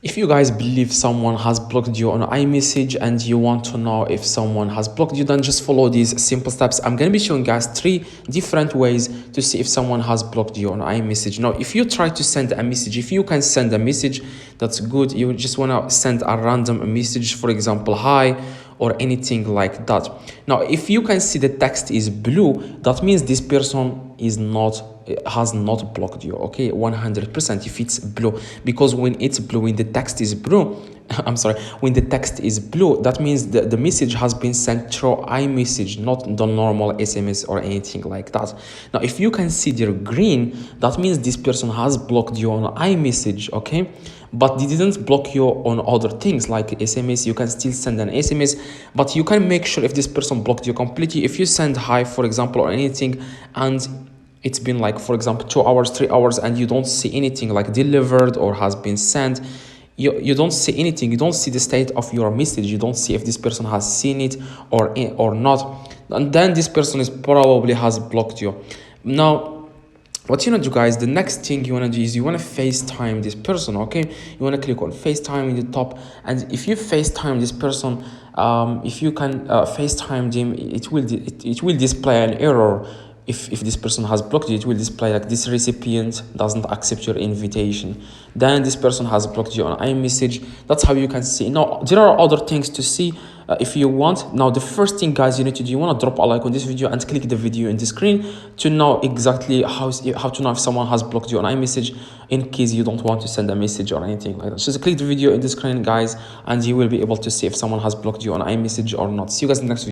If you guys believe someone has blocked you on iMessage and you want to know if someone has blocked you, then just follow these simple steps. I'm going to be showing guys 3 different ways to see if someone has blocked you on iMessage. Now, if you try to send a message, if you can send a message, that's good. You just want to send a random message, for example, hi, or anything like that. Now, if you can see the text is blue, that means this person has not blocked you, okay, 100% if it's blue, because when it's blue, when the text is blue, I'm sorry, when the text is blue, that means the message has been sent through iMessage, not the normal SMS or anything like that. Now, if you consider green, that means this person has blocked you on iMessage, okay, but they didn't block you on other things like SMS. You can still send an SMS, but you can make sure if this person blocked you completely. If you send hi, for example, or anything, and it's been like, for example, 2 hours, 3 hours, and you don't see anything like delivered or has been sent, you don't see anything. You don't see the state of your message. You don't see if this person has seen it or not, and then this person is probably has blocked you. Now, what you want to do, guys, the next thing you want to do is you want to FaceTime this person, okay? You want to click on FaceTime in the top, and if you FaceTime this person, if you can FaceTime them, it will display an error. If this person has blocked you, it will display like this recipient doesn't accept your invitation. Then this person has blocked you on iMessage. That's how you can see. Now, there are other things to see if you want. Now, the first thing, guys, you need to do, you want to drop a like on this video and click the video in the screen to know exactly how to know if someone has blocked you on iMessage, in case you don't want to send a message or anything like that. Just click the video in the screen, guys, and you will be able to see if someone has blocked you on iMessage or not. See you guys in the next video.